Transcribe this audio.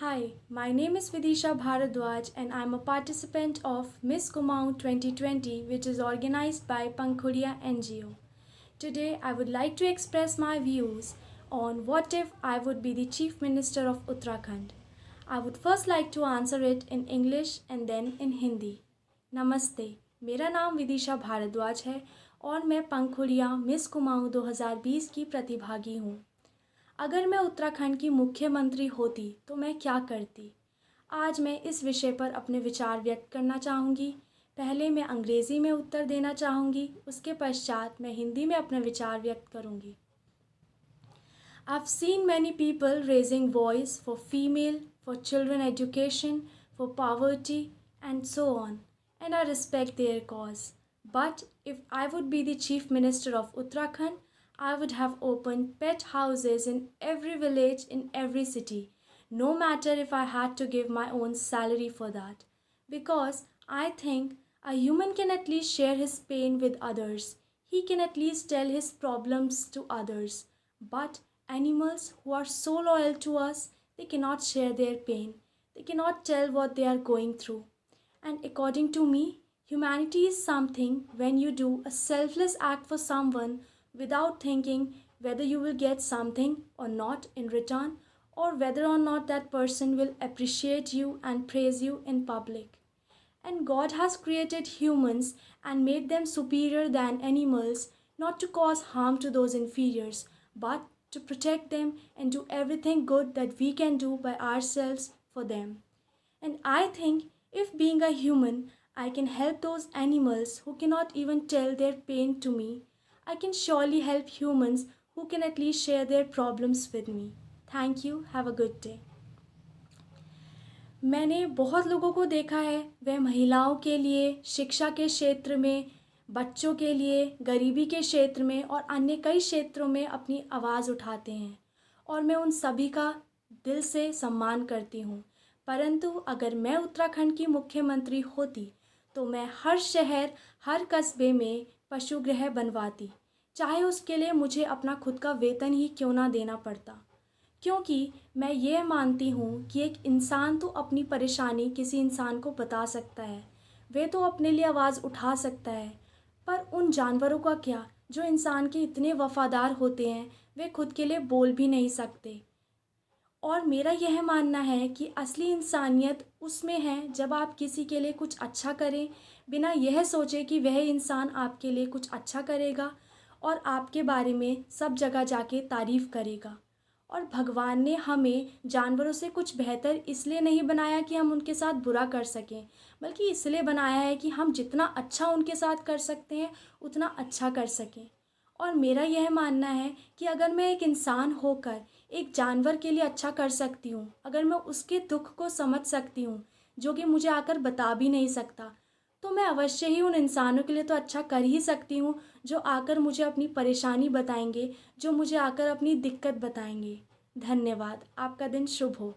Hi, my name is Vidisha Bharadwaj and I'm a participant of Miss Kumaon 2020 which is organized by Pankhudia NGO. Today I would like to express my views on what if I would be the Chief Minister of Uttarakhand. I would first like to answer it in English and then in Hindi. नमस्ते, मेरा नाम विदिशा भारद्वाज है और मैं पंखुड़िया miss Kumaon 2020 की प्रतिभागी हूँ। अगर मैं उत्तराखंड की मुख्यमंत्री होती तो मैं क्या करती? आज मैं इस विषय पर अपने विचार व्यक्त करना चाहूँगी। पहले मैं अंग्रेज़ी में उत्तर देना चाहूँगी, उसके पश्चात मैं हिंदी में अपने विचार व्यक्त करूँगी। I've seen many people raising voice for female, for children education, for poverty and so on, and I respect their cause. But if I would be the Chief Minister of Uttarakhand, I would have opened pet houses in every village, in every city, no matter if I had to give my own salary for that. Because I think a human can at least share his pain with others. He can at least tell his problems to others. But animals who are so loyal to us, they cannot share their pain. They cannot tell what they are going through. And according to me, humanity is something when you do a selfless act for someone without thinking whether you will get something or not in return, or whether or not that person will appreciate you and praise you in public. And God has created humans and made them superior than animals, not to cause harm to those inferiors, but to protect them and do everything good that we can do by ourselves for them. And I think if being a human, I can help those animals who cannot even tell their pain to me, I can surely help humans who can at least share their problems with me. Thank you. Have a good day. मैंने बहुत लोगों को देखा है, वह महिलाओं के लिए, शिक्षा के क्षेत्र में, बच्चों के लिए, गरीबी के क्षेत्र में और अन्य कई क्षेत्रों में अपनी आवाज़ उठाते हैं और मैं उन सभी का दिल से सम्मान करती हूँ। परंतु अगर मैं उत्तराखंड की मुख्यमंत्री होती तो मैं हर शहर, हर कस्बे में पशुगृह बनवाती, चाहे उसके लिए मुझे अपना खुद का वेतन ही क्यों ना देना पड़ता। क्योंकि मैं ये मानती हूँ कि एक इंसान तो अपनी परेशानी किसी इंसान को बता सकता है, वे तो अपने लिए आवाज़ उठा सकता है, पर उन जानवरों का क्या जो इंसान के इतने वफ़ादार होते हैं, वे खुद के लिए बोल भी नहीं सकते। और मेरा यह मानना है कि असली इंसानियत उसमें है जब आप किसी के लिए कुछ अच्छा करें, बिना यह सोचे कि वह इंसान आपके लिए कुछ अच्छा करेगा और आपके बारे में सब जगह जाके तारीफ़ करेगा। और भगवान ने हमें जानवरों से कुछ बेहतर इसलिए नहीं बनाया कि हम उनके साथ बुरा कर सकें, बल्कि इसलिए बनाया है कि हम जितना अच्छा उनके साथ कर सकते हैं उतना अच्छा कर सकें। और मेरा यह मानना है कि अगर मैं एक इंसान होकर एक जानवर के लिए अच्छा कर सकती हूँ, अगर मैं उसके दुख को समझ सकती हूँ जो कि मुझे आकर बता भी नहीं सकता, तो मैं अवश्य ही उन इंसानों के लिए तो अच्छा कर ही सकती हूँ जो आकर मुझे अपनी परेशानी बताएंगे, जो मुझे आकर अपनी दिक्कत बताएंगे। धन्यवाद। आपका दिन शुभ हो।